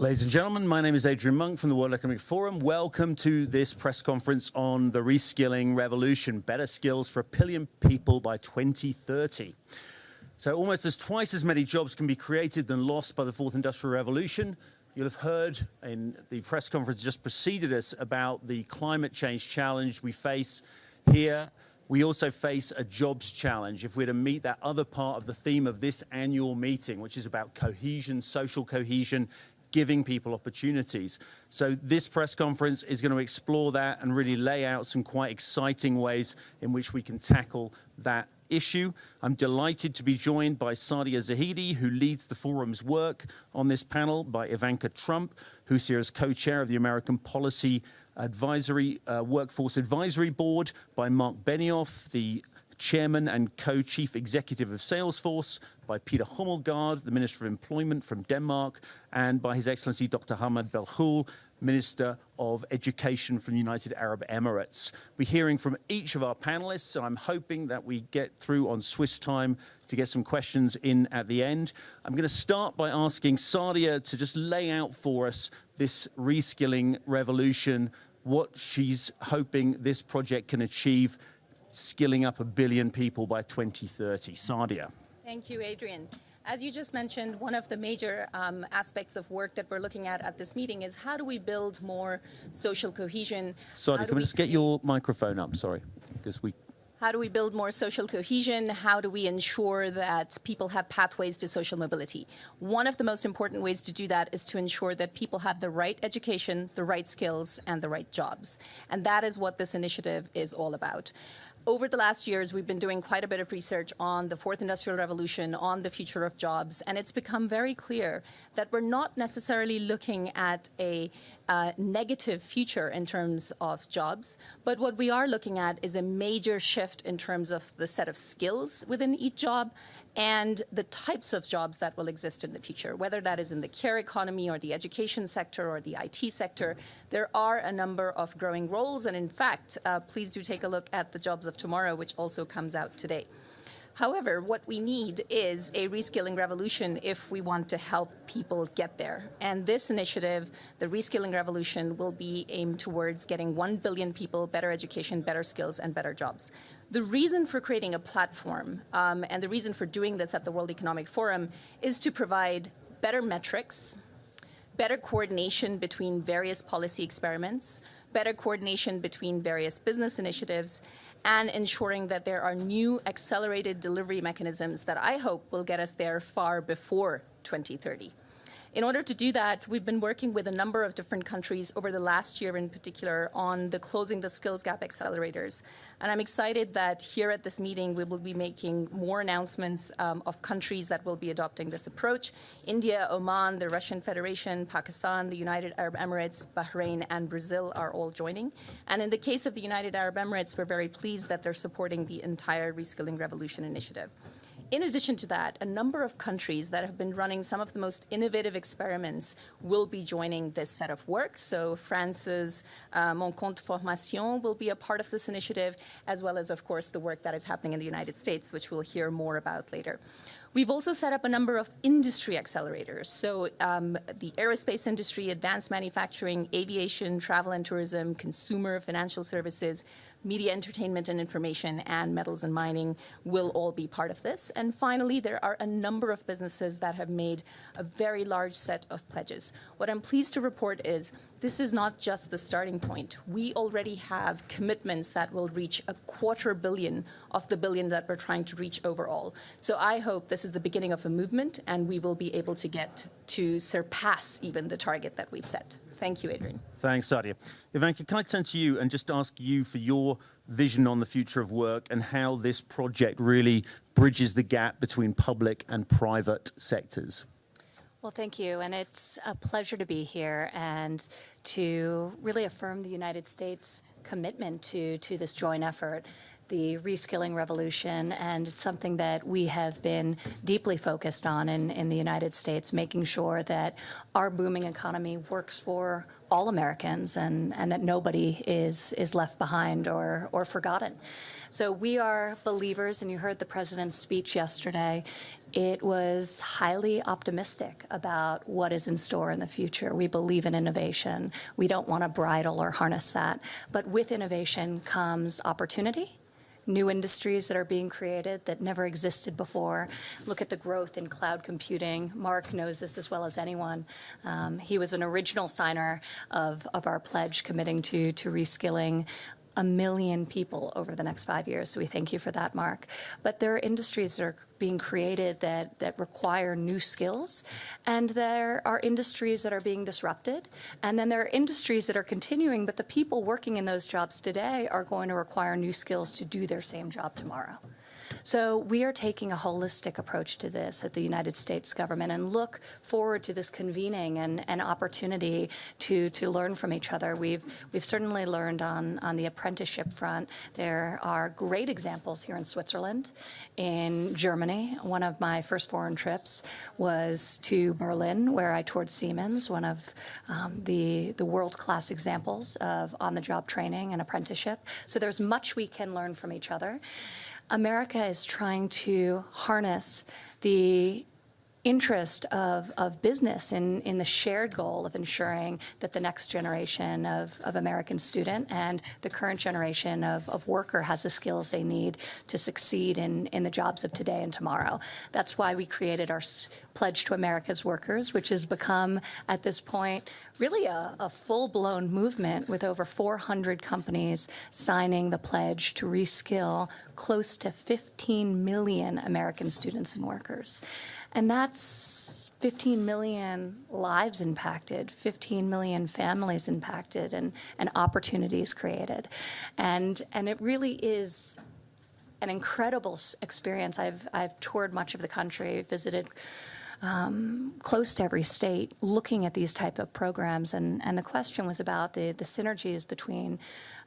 Ladies and gentlemen, my name is Adrian Monk from the World Economic Forum. Welcome to this press conference on the reskilling revolution, better skills for 1 billion people by 2030. So almost twice as many jobs can be created than lost by the fourth industrial revolution. You'll have heard in the press conference just preceded us about the climate change challenge we face here. We also face a jobs challenge if we're to meet that other part of the theme of this annual meeting, which is about cohesion, social cohesion, giving people opportunities. So this press conference is going to explore that and really lay out some quite exciting ways in which we can tackle that issue. I'm delighted to be joined by Sadia Zahidi, who leads the forum's work on this panel, by Ivanka Trump, who's here as co-chair of the American Policy Advisory Workforce Advisory Board, by Mark Benioff, the chairman and co-chief executive of Salesforce, by Peter Hummelgaard, the Minister of Employment from Denmark, and by His Excellency Dr. Hamad Belhoul, Minister of Education from the United Arab Emirates. We're hearing from each of our panelists, and I'm hoping that we get through on Swiss time to get some questions in at the end. I'm going to start by asking Sadia to just lay out for us this reskilling revolution, what she's hoping this project can achieve, skilling up 1 billion people by 2030. Sadia. Thank you, Adrian. As you just mentioned, one of the major aspects of work that we're looking at this meeting is how do we build more social cohesion? Sorry, can we just get your microphone up? Sorry, because How do we build more social cohesion? How do we ensure that people have pathways to social mobility? One of the most important ways to do that is to ensure that people have the right education, the right skills, and the right jobs. And that is what this initiative is all about. Over the last years, we've been doing quite a bit of research on the fourth industrial revolution, on the future of jobs, and it's become very clear that we're not necessarily looking at a negative future in terms of jobs, but what we are looking at is a major shift in terms of the set of skills within each job and the types of jobs that will exist in the future, whether that is in the care economy or the education sector or the IT sector. There are a number of growing roles, and in fact, please do take a look at the Jobs of Tomorrow, which also comes out today. However, what we need is a reskilling revolution if we want to help people get there. And this initiative, the Reskilling Revolution, will be aimed towards getting 1 billion people better education, better skills, and better jobs. The reason for creating a platform and the reason for doing this at the World Economic Forum is to provide better metrics, better coordination between various policy experiments, better coordination between various business initiatives, and ensuring that there are new accelerated delivery mechanisms that I hope will get us there far before 2030. In order to do that, we've been working with a number of different countries over the last year in particular on the Closing the Skills Gap accelerators. And I'm excited that here at this meeting, we will be making more announcements of countries that will be adopting this approach. India, Oman, the Russian Federation, Pakistan, the United Arab Emirates, Bahrain, and Brazil are all joining. And in the case of the United Arab Emirates, we're very pleased that they're supporting the entire Reskilling Revolution initiative. In addition to that, a number of countries that have been running some of the most innovative experiments will be joining this set of work. So France's Mon Compte Formation will be a part of this initiative, as well as, of course, the work that is happening in the United States, which we'll hear more about later. We've also set up a number of industry accelerators. So the aerospace industry, advanced manufacturing, aviation, travel and tourism, consumer, financial services, media, entertainment and information, and metals and mining will all be part of this. And finally, there are a number of businesses that have made a very large set of pledges. What I'm pleased to report is this is not just the starting point. We already have commitments that will reach 250 million of the billion that we're trying to reach overall. So I hope this is the beginning of a movement, and we will be able to get to surpass even the target that we've set. Thank you, Adrian. Thanks, Sadia. Ivanka, can I turn to you and just ask you for your vision on the future of work and how this project really bridges the gap between public and private sectors? Well, thank you, and it's a pleasure to be here and to really affirm the United States' commitment to this joint effort. the reskilling revolution, and it's something that we have been deeply focused on in the United States, making sure that our booming economy works for all Americans and that nobody is left behind or forgotten. So we are believers, and you heard the president's speech yesterday. It was highly optimistic about what is in store in the future. We believe in innovation. We don't want to bridle or harness that. But with innovation comes opportunity, new industries that are being created that never existed before. Look at the growth in cloud computing. Mark knows this as well as anyone. He was an original signer of our pledge committing to reskilling 1 million people over the next 5 years. So we thank you for that, Mark. But there are industries that are being created that require new skills, and there are industries that are being disrupted, and then there are industries that are continuing, but the people working in those jobs today are going to require new skills to do their same job tomorrow. So we are taking a holistic approach to this at the United States government and look forward to this convening and opportunity to learn from each other. We've certainly learned on the apprenticeship front. There are great examples here in Switzerland, in Germany. One of my first foreign trips was to Berlin, where I toured Siemens, one of the world-class examples of on-the-job training and apprenticeship. So there's much we can learn from each other. America is trying to harness the interest of business in the shared goal of ensuring that the next generation of American student and the current generation of worker has the skills they need to succeed in the jobs of today and tomorrow. That's why we created our Pledge to America's Workers, which has become, at this point, really a full-blown movement with over 400 companies signing the pledge to reskill close to 15 million American students and workers. And that's 15 million lives impacted, 15 million families impacted, and opportunities created. And it really is an incredible experience. I've toured much of the country, visited close to every state, looking at these type of programs. And the question was about the synergies between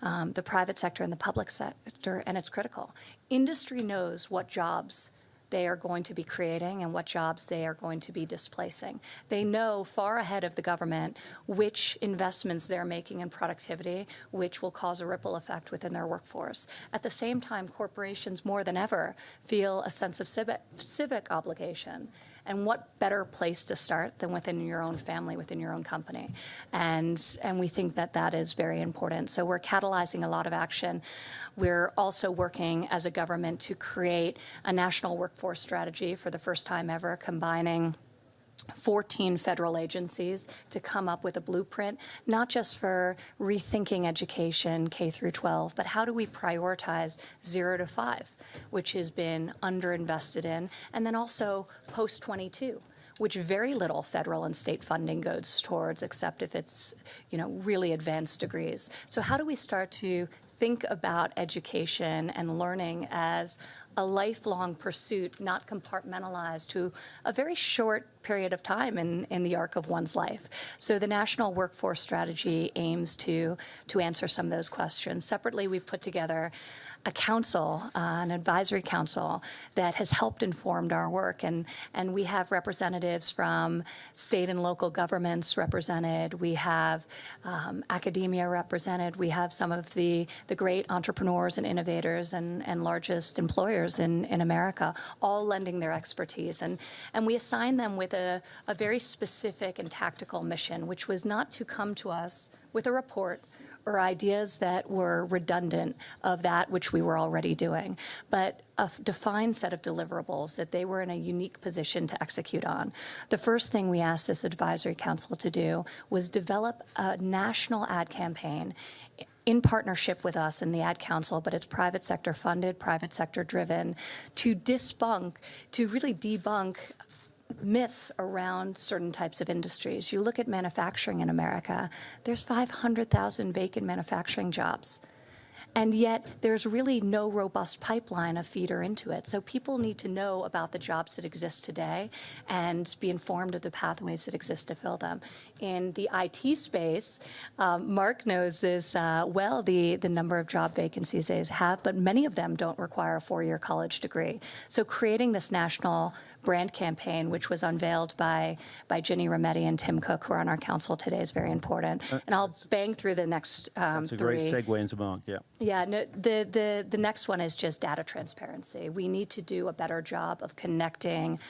the private sector and the public sector, and it's critical. Industry knows what jobs they are going to be creating and what jobs they are going to be displacing. They know far ahead of the government which investments they're making in productivity, which will cause a ripple effect within their workforce. At the same time, corporations more than ever feel a sense of civic obligation. And what better place to start than within your own family, within your own company? And we think that that is very important. So we're catalyzing a lot of action. We're also working as a government to create a national workforce strategy for the first time ever, combining 14 federal agencies to come up with a blueprint, not just for rethinking education K through 12, but how do we prioritize 0 to 5, which has been underinvested in, and then also post-22, which very little federal and state funding goes towards, except if it's, really advanced degrees. So how do we start to think about education and learning as a lifelong pursuit, not compartmentalized to a very short period of time in the arc of one's life? So the National Workforce Strategy aims to answer some of those questions. Separately, we've put together a council, an advisory council that has helped informed our work. And we have representatives from state and local governments represented. We have academia represented. We have some of the great entrepreneurs and innovators and largest employers in America, all lending their expertise. And we assign them with a very specific and tactical mission, which was not to come to us with a report or ideas that were redundant of that which we were already doing, but a defined set of deliverables that they were in a unique position to execute on. The first thing we asked this advisory council to do was develop a national ad campaign in partnership with us in the Ad Council, but it's private sector funded, private sector driven, to really debunk myths around certain types of industries. You look at manufacturing in America, there's 500,000 vacant manufacturing jobs. And yet there's really no robust pipeline of feeder into it. So people need to know about the jobs that exist today and be informed of the pathways that exist to fill them. In the IT space, Mark knows this well, the number of job vacancies they have, but many of them don't require a four-year college degree. So creating this national brand campaign, which was unveiled by Ginny Rometty and Tim Cook, who are on our council today, is very important. And I'll bang through the next That's a three. great segue into Mark, yeah. Yeah, no, the next one is just data transparency. We need to do a better job of connecting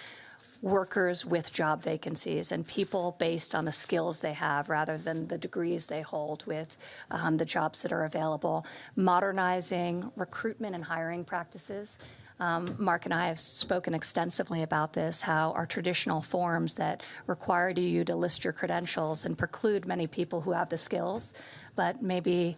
workers with job vacancies and people based on the skills they have rather than the degrees they hold with the jobs that are available. Modernizing recruitment and hiring practices. Mark and I have spoken extensively about this, how our traditional forms that require you to list your credentials and preclude many people who have the skills, but maybe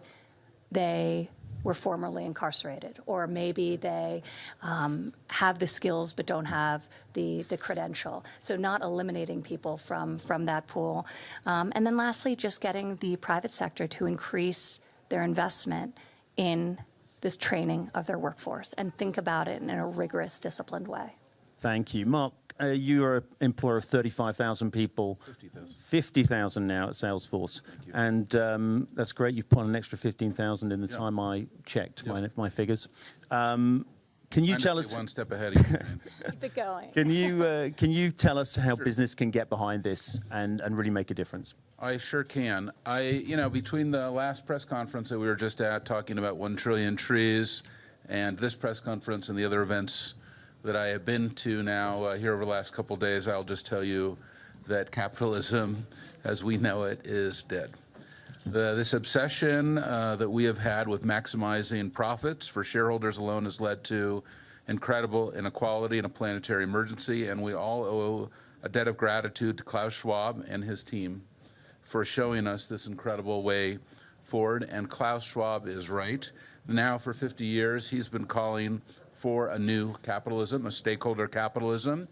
they were formerly incarcerated, or maybe they have the skills but don't have the credential. So not eliminating people from that pool. And then lastly, just getting the private sector to increase their investment in this training of their workforce and think about it in a rigorous, disciplined way. Thank you. Mark, you are an employer of 35,000 people. 50,000. 50,000 now at Salesforce. Thank you. And that's great. You've put an extra 15,000 in the Yeah. time I checked Yeah. my figures. Can you I'm tell just us... one step ahead of you, man. Keep it going. Can you tell us how Sure. business can get behind this and really make a difference? I sure can. Between the last press conference that we were just at, talking about 1 trillion trees, and this press conference and the other events that I have been to now here over the last couple of days, I'll just tell you that capitalism, as we know it, is dead. This obsession that we have had with maximizing profits for shareholders alone has led to incredible inequality and a planetary emergency, and we all owe a debt of gratitude to Klaus Schwab and his team for showing us this incredible way forward. And Klaus Schwab is right. Now, for 50 years, he's been calling for a new capitalism, a stakeholder capitalism,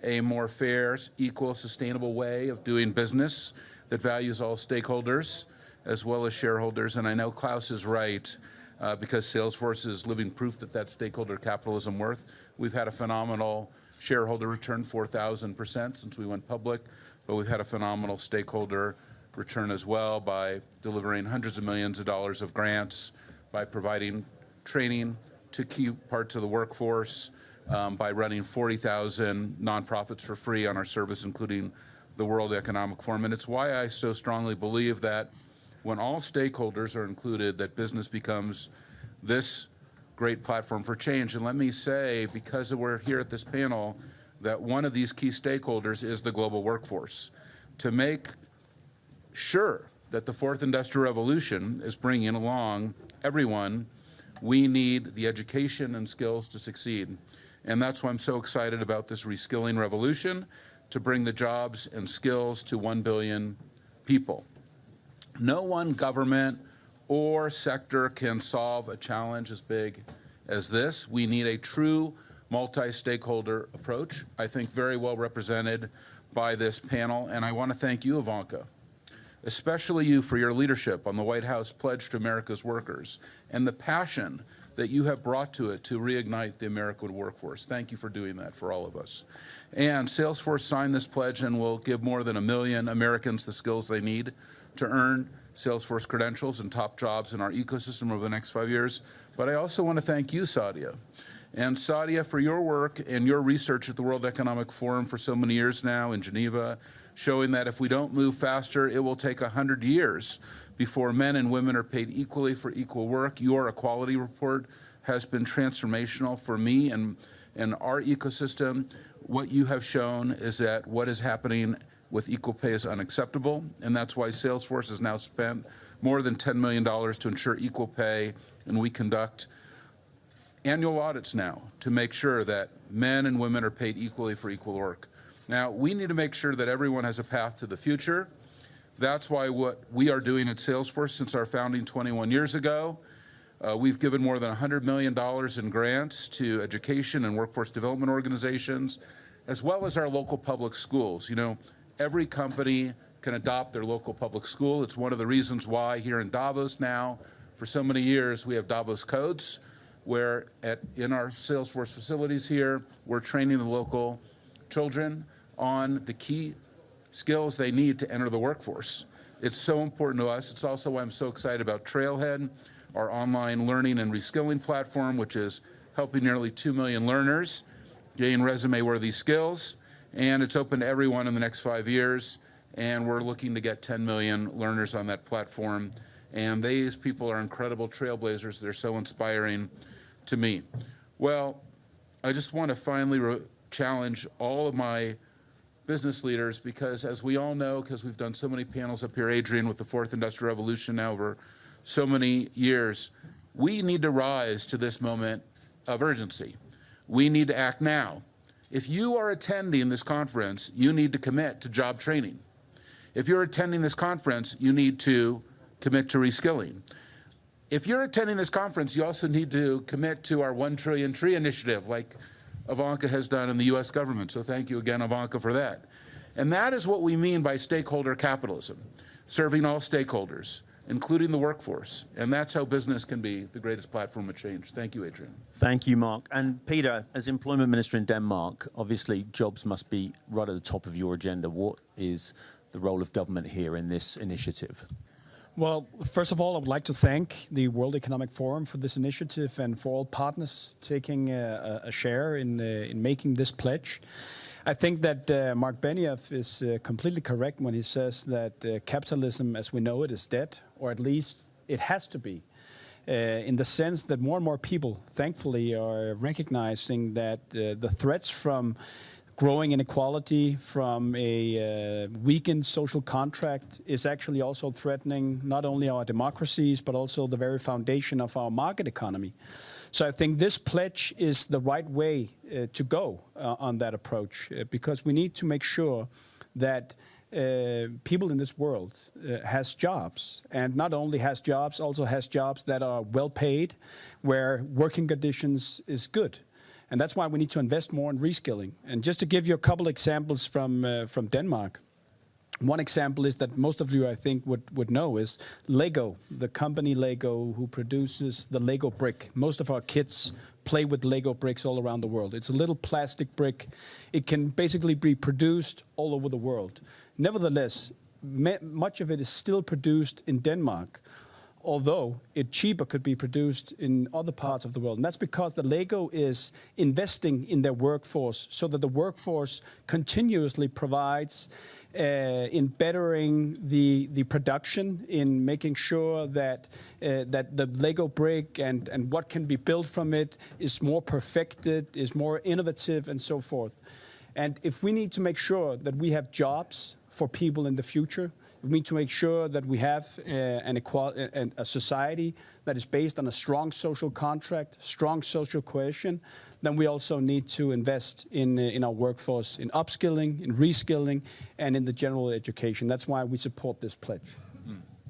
a more fair, equal, sustainable way of doing business that values all stakeholders as well as shareholders. And I know Klaus is right because Salesforce is living proof that that stakeholder capitalism worth. We've had a phenomenal shareholder return, 4,000% since we went public, but we've had a phenomenal stakeholder return as well by delivering hundreds of millions of dollars of grants, by providing training to key parts of the workforce, by running 40,000 nonprofits for free on our service, including the World Economic Forum. And it's why I so strongly believe that when all stakeholders are included, that business becomes this great platform for change. And let me say, because we're here at this panel, that one of these key stakeholders is the global workforce. To make sure that the fourth industrial revolution is bringing along everyone, we need the education and skills to succeed. And that's why I'm so excited about this reskilling revolution, to bring the jobs and skills to 1 billion people. No one government or sector can solve a challenge as big as this. We need a true multi-stakeholder approach, I think very well represented by this panel. And I want to thank you, Ivanka, especially you, for your leadership on the White House Pledge to America's Workers and the passion that you have brought to it to reignite the American workforce. Thank you for doing that for all of us. And Salesforce signed this pledge and will give more than 1 million Americans the skills they need to earn Salesforce credentials and top jobs in our ecosystem over the next 5 years. But I also want to thank you, Sadia. And Sadia, for your work and your research at the World Economic Forum for so many years now in Geneva, showing that if we don't move faster, it will take 100 years before men and women are paid equally for equal work. Your equality report has been transformational for me and our ecosystem. What you have shown is that what is happening with equal pay is unacceptable, and that's why Salesforce has now spent more than $10 million to ensure equal pay, and we conduct annual audits now to make sure that men and women are paid equally for equal work. Now, we need to make sure that everyone has a path to the future. That's why what we are doing at Salesforce since our founding 21 years ago, we've given more than $100 million in grants to education and workforce development organizations, as well as our local public schools. You know, every company can adopt their local public school. It's one of the reasons why here in Davos now, for so many years, we have Davos codes, where in our Salesforce facilities here, we're training the local children on the key skills they need to enter the workforce. It's so important to us. It's also why I'm so excited about Trailhead, our online learning and reskilling platform, which is helping nearly 2 million learners gain resume-worthy skills. And it's open to everyone in the next 5 years. And we're looking to get 10 million learners on that platform. And these people are incredible trailblazers. They're so inspiring to me. Well, I just want to finally challenge all of my business leaders, because as we all know, because we've done so many panels up here, Adrian, with the fourth industrial revolution now over so many years, we need to rise to this moment of urgency. We need to act now. If you are attending this conference, you need to commit to job training. If you're attending this conference, you need to commit to reskilling. If you're attending this conference, you also need to commit to our 1 trillion tree initiative, like Ivanka has done in the US government. So thank you again, Ivanka, for that. And that is what we mean by stakeholder capitalism, serving all stakeholders, including the workforce. And that's how business can be the greatest platform of change. Thank you, Adrian. Thank you, Mark. And Peter, as Employment Minister in Denmark, obviously jobs must be right at the top of your agenda. What is the role of government here in this initiative? Well, first of all, I would like to thank the World Economic Forum for this initiative and for all partners taking a share in making this pledge. I think that Mark Benioff is completely correct when he says that capitalism as we know it is dead, or at least it has to be, in the sense that more and more people, thankfully, are recognizing that the threats from growing inequality, from a weakened social contract, is actually also threatening not only our democracies, but also the very foundation of our market economy. So I think this pledge is the right way to go on that approach, because we need to make sure that people in this world has jobs, and not only has jobs, also has jobs that are well paid, where working conditions is good. And that's why we need to invest more in reskilling. And just to give you a couple examples from Denmark, one example is that most of you, I think, would know is Lego, the company Lego, who produces the Lego brick. Most of our kids play with Lego bricks all around the world. It's a little plastic brick. It can basically be produced all over the world. Nevertheless, much of it is still produced in Denmark, although it cheaper could be produced in other parts of the world. And that's because the Lego is investing in their workforce so that the workforce continuously provides in bettering the production, in making sure that that the Lego brick and what can be built from it is more perfected, is more innovative, and so forth. And if we need to make sure that we have jobs for people in the future, we need to make sure that we have a society that is based on a strong social contract, strong social cohesion. Then we also need to invest in our workforce, in upskilling, in reskilling, and in the general education. That's why we support this pledge.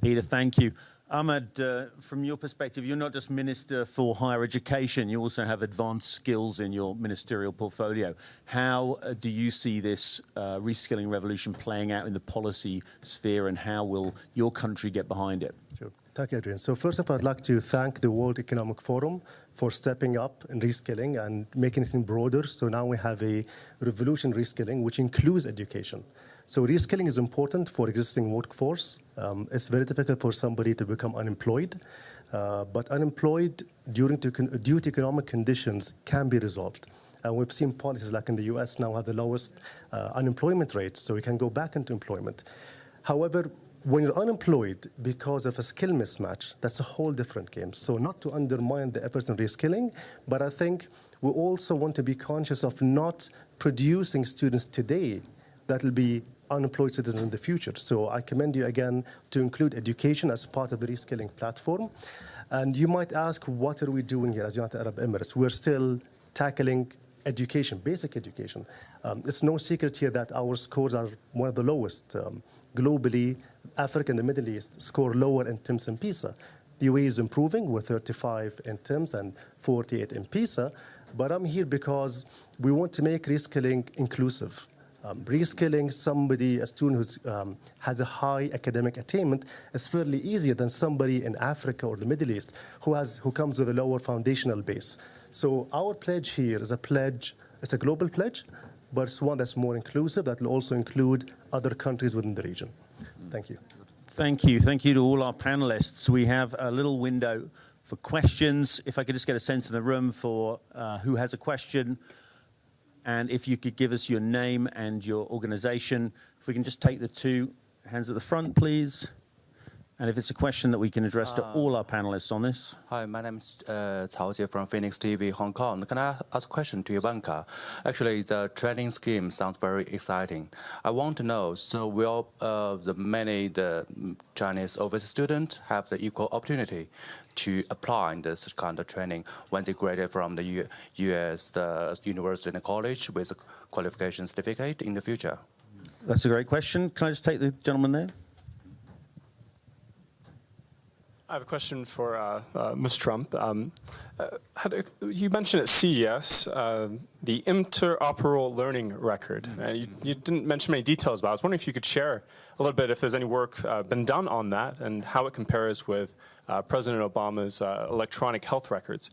Peter, thank you. Ahmed, from your perspective, you're not just Minister for Higher Education, you also have advanced skills in your ministerial portfolio. How do you see this reskilling revolution playing out in the policy sphere, and how will your country get behind it? Sure. Thank you, Adrian. So first of all, I'd like to thank the World Economic Forum for stepping up in reskilling and making it broader. So now we have a revolution reskilling, which includes education. So reskilling is important for existing workforce. It's very difficult for somebody to become unemployed, but unemployed due to economic conditions can be resolved. And we've seen policies like in the US now have the lowest unemployment rates, so we can go back into employment. However, when you're unemployed because of a skill mismatch, that's a whole different game. So not to undermine the efforts in reskilling, but I think we also want to be conscious of not producing students today that will be unemployed citizens in the future. So I commend you again to include education as part of the reskilling platform. And you might ask, what are we doing here as United Arab Emirates? We're still tackling education, basic education. It's no secret here that our scores are one of the lowest. Globally, Africa and the Middle East score lower in TIMSS and PISA. The UAE is improving. We're 35 in TIMSS and 48 in PISA. But I'm here because we want to make reskilling inclusive. Reskilling somebody, a student who has a high academic attainment, is fairly easier than somebody in Africa or the Middle East who comes with a lower foundational base. So our pledge here is it's a global pledge, but it's one that's more inclusive, that will also include other countries within the region. Thank you. Thank you. Thank you to all our panelists. We have a little window for questions. If I could just get a sense in the room for who has a question, and if you could give us your name and your organization. If we can just take the two hands at the front, please. And if it's a question that we can address to all our panelists on this. Hi, my name is Cao Jie from Phoenix TV, Hong Kong. Can I ask a question to Ivanka? Actually, the training scheme sounds very exciting. I want to know, so will the Chinese overseas students have the equal opportunity to apply in this kind of training when they graduate from the U.S. the university and college with a qualification certificate in the future? That's a great question. Can I just take the gentleman there? I have a question for Ms. Trump. You mentioned at CES the interoperable learning record. You didn't mention many details about it. I was wondering if you could share a little bit if there's any work been done on that and how it compares with President Obama's electronic health records.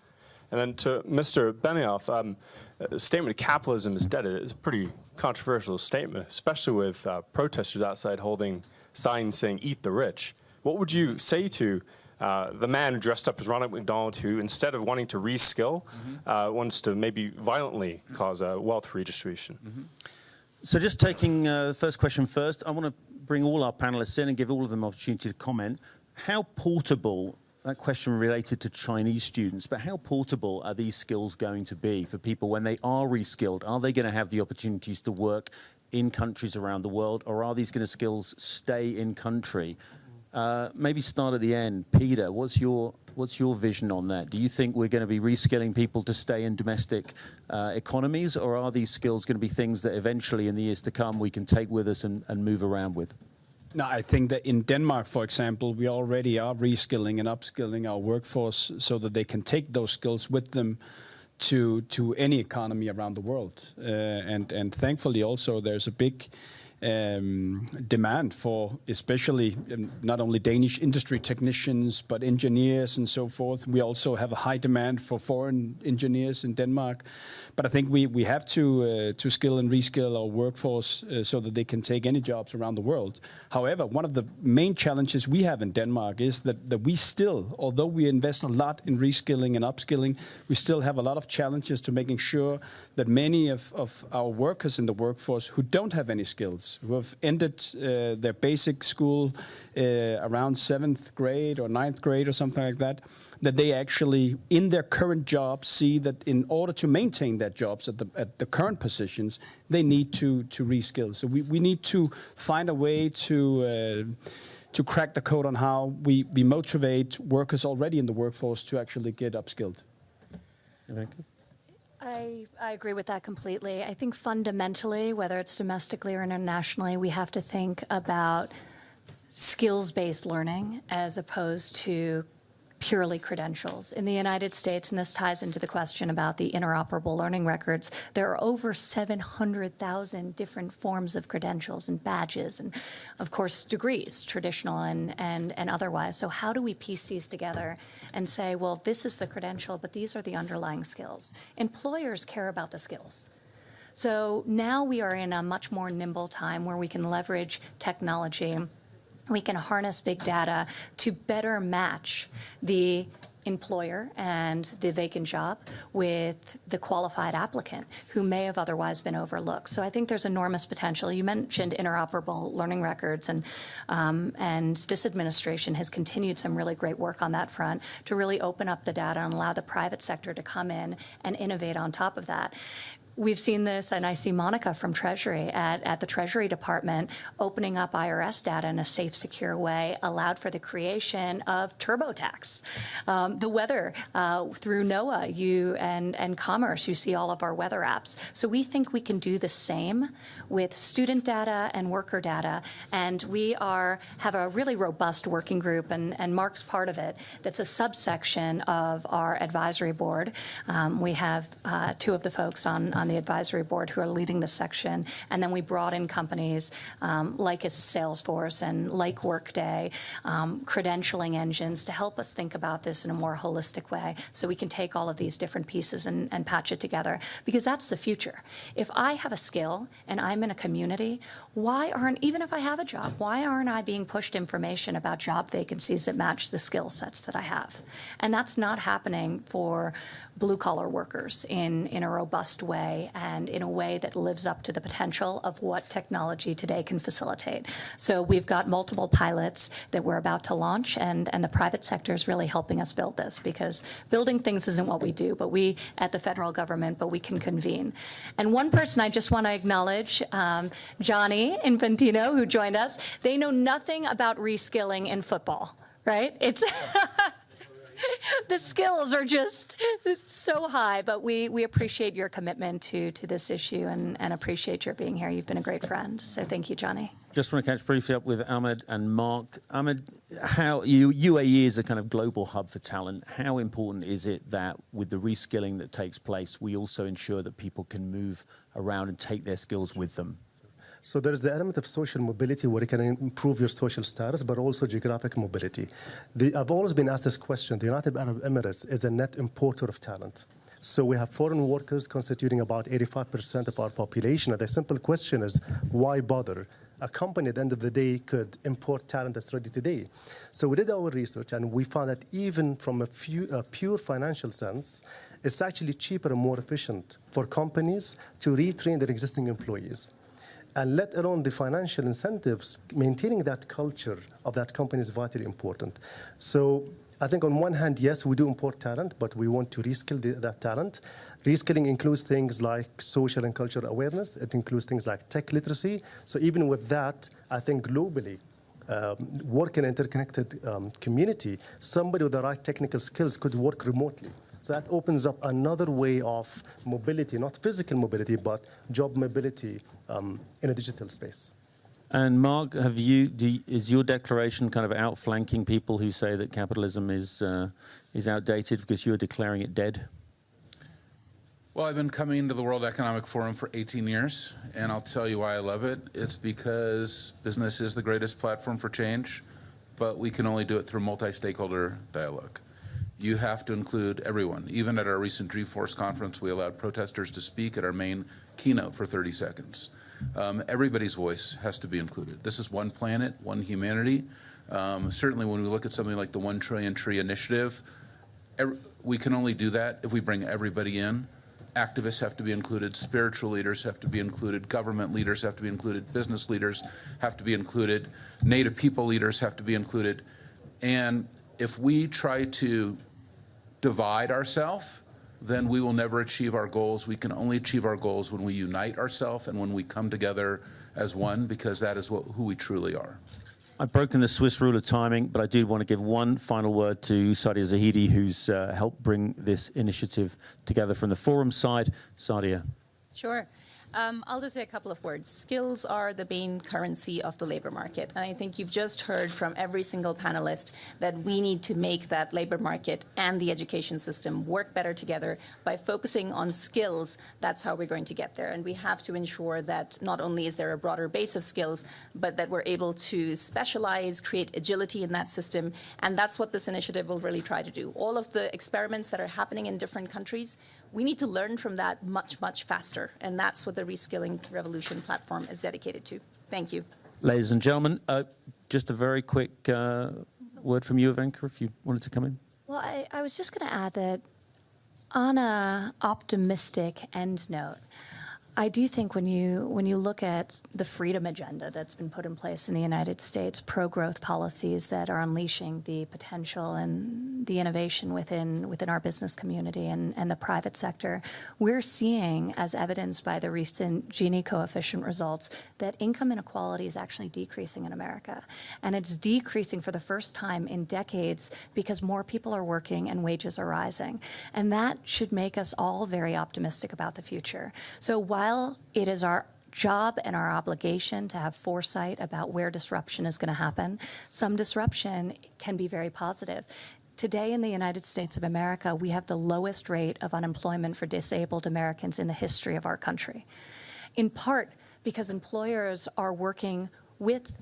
And then to Mr. Benioff, the statement capitalism is dead is a pretty controversial statement, especially with protesters outside holding signs saying eat the rich. What would you say to the man who dressed up as Ronald McDonald, who instead of wanting to reskill, wants to maybe violently cause a wealth redistribution? So just taking the first question first, I want to bring all our panelists in and give all of them an opportunity to comment. How portable, that question related to Chinese students, but how portable are these skills going to be for people when they are reskilled? Are they going to have the opportunities to work in countries around the world, or are these skills stay in country? Maybe start at the end. Peter, what's your vision on that? Do you think we're going to be reskilling people to stay in domestic economies, or are these skills going to be things that eventually in the years to come we can take with us and move around with? No, I think that in Denmark, for example, we already are reskilling and upskilling our workforce so that they can take those skills with them to any economy around the world. And thankfully also there's a big demand for especially not only Danish industry technicians, but engineers and so forth. We also have a high demand for foreign engineers in Denmark. But I think we have to skill and reskill our workforce so that they can take any jobs around the world. However, one of the main challenges we have in Denmark is that we still, although we invest a lot in reskilling and upskilling, we still have a lot of challenges to making sure that many of our workers in the workforce who don't have any skills, who have ended their basic school around 7th grade or 9th grade or something like that, that they actually, in their current jobs, see that in order to maintain their jobs at the current positions, they need to reskill. So we need to find a way to crack the code on how we motivate workers already in the workforce to actually get upskilled. I agree with that completely. I think fundamentally, whether it's domestically or internationally, we have to think about skills-based learning as opposed to purely credentials. In the United States, and this ties into the question about the interoperable learning records, there are over 700,000 different forms of credentials and badges and, of course, degrees, traditional and otherwise. So how do we piece these together and say, well, this is the credential, but these are the underlying skills? Employers care about the skills. So now we are in a much more nimble time where we can leverage technology. We can harness big data to better match the employer and the vacant job with the qualified applicant who may have otherwise been overlooked. So I think there's enormous potential. You mentioned interoperable learning records, and this administration has continued some really great work on that front to really open up the data and allow the private sector to come in and innovate on top of that. We've seen this, and I see Monica from Treasury at the Treasury Department opening up IRS data in a safe, secure way, allowed for the creation of TurboTax. The weather, through NOAA and Commerce, you see all of our weather apps. So we think we can do the same with student data and worker data, and we have a really robust working group, and Mark's part of it, that's a subsection of our advisory board. We have two of the folks on the advisory board who are leading this section. And then we brought in companies like Salesforce and like Workday, credentialing engines to help us think about this in a more holistic way so we can take all of these different pieces and patch it together. Because that's the future. If I have a skill and I'm in a community, even if I have a job, why aren't I being pushed information about job vacancies that match the skill sets that I have? And that's not happening for blue-collar workers in a robust way and in a way that lives up to the potential of what technology today can facilitate. So we've got multiple pilots that we're about to launch, and the private sector is really helping us build this, because building things isn't what we do, but we at the federal government, but we can convene. And one person I just want to acknowledge, Johnny Infantino, who joined us. They know nothing about reskilling in football, right? It's the skills are just so high, but we appreciate your commitment to this issue and appreciate your being here. You've been a great friend, so thank you, Johnny. Just want to catch briefly up with Ahmed and Mark. Ahmed, UAE is a kind of global hub for talent. How important is it that with the reskilling that takes place, we also ensure that people can move around and take their skills with them? So there is the element of social mobility where you can improve your social status, but also geographic mobility. I've always been asked this question. The United Arab Emirates is a net importer of talent. So we have foreign workers constituting about 85% of our population. And the simple question is, why bother? A company at the end of the day could import talent that's ready today. So we did our research, and we found that even from a pure financial sense, it's actually cheaper and more efficient for companies to retrain their existing employees. And let alone the financial incentives, maintaining that culture of that company is vitally important. So I think on one hand, yes, we do import talent, but we want to reskill that talent. Reskilling includes things like social and cultural awareness. It includes things like tech literacy. So even with that, I think globally, work in an interconnected community, somebody with the right technical skills could work remotely. So that opens up another way of mobility, not physical mobility, but job mobility in a digital space. And Mark, is your declaration kind of outflanking people who say that capitalism is outdated because you're declaring it dead? Well, I've been coming to the World Economic Forum for 18 years, and I'll tell you why I love it. It's because business is the greatest platform for change, but we can only do it through multi-stakeholder dialogue. You have to include everyone. Even at our recent Dreamforce conference, we allowed protesters to speak at our main keynote for 30 seconds. Everybody's voice has to be included. This is one planet, one humanity. Certainly when we look at something like the 1 Trillion Tree Initiative, we can only do that if we bring everybody in. Activists have to be included, spiritual leaders have to be included, government leaders have to be included, business leaders have to be included, Native people leaders have to be included. And if we try to divide ourselves, then we will never achieve our goals. We can only achieve our goals when we unite ourselves and when we come together as one, because that is who we truly are. I've broken the Swiss rule of timing, but I do want to give one final word to Sadia Zahidi, who's helped bring this initiative together from the forum side. Sadia. Sure. I'll just say a couple of words. Skills are the main currency of the labor market. And I think you've just heard from every single panelist that we need to make that labor market and the education system work better together by focusing on skills. That's how we're going to get there. And we have to ensure that not only is there a broader base of skills, but that we're able to specialize, create agility in that system. And that's what this initiative will really try to do. All of the experiments that are happening in different countries, we need to learn from that much, much faster. And that's what the Reskilling Revolution platform is dedicated to. Thank you. Ladies and gentlemen, just a very quick word from you, Ivanka, if you wanted to come in. Well, I was just going to add that on an optimistic end note, I do think when you look at the freedom agenda that's been put in place in the United States, pro-growth policies that are unleashing the potential and the innovation within our business community and the private sector, we're seeing, as evidenced by the recent Gini coefficient results, that income inequality is actually decreasing in America. And it's decreasing for the first time in decades because more people are working and wages are rising. And that should make us all very optimistic about the future. So while it is our job and our obligation to have foresight about where disruption is going to happen, some disruption can be very positive. Today in the United States of America, we have the lowest rate of unemployment for disabled Americans in the history of our country, in part because employers are working with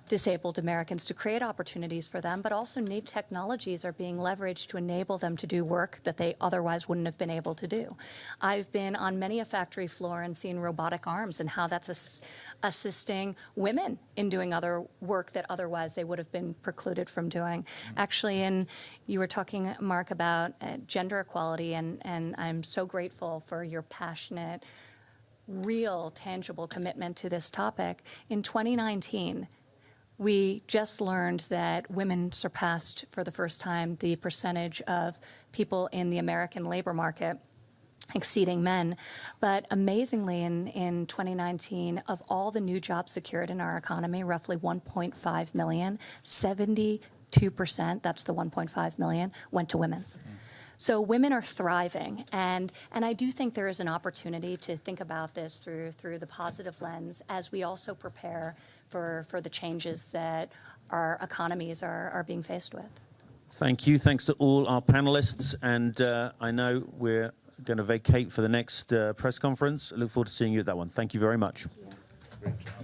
disabled Americans to create opportunities for them, but also new technologies are being leveraged to enable them to do work that they otherwise wouldn't have been able to do. I've been on many a factory floor and seen robotic arms and how that's assisting women in doing other work that otherwise they would have been precluded from doing. Actually, you were talking, Mark, about gender equality, and I'm so grateful for your passionate, real, tangible commitment to this topic. In 2019, we just learned that women surpassed for the first time the percentage of people in the American labor market exceeding men. But amazingly, in 2019, of all the new jobs secured in our economy, roughly 1.5 million, 72%, that's the 1.5 million, went to women. So women are thriving, and I do think there is an opportunity to think about this through the positive lens as we also prepare for the changes that our economies are being faced with. Thank you. Thanks to all our panelists. And I know we're going to vacate for the next press conference. I look forward to seeing you at that one. Thank you very much. Thank you. Great job.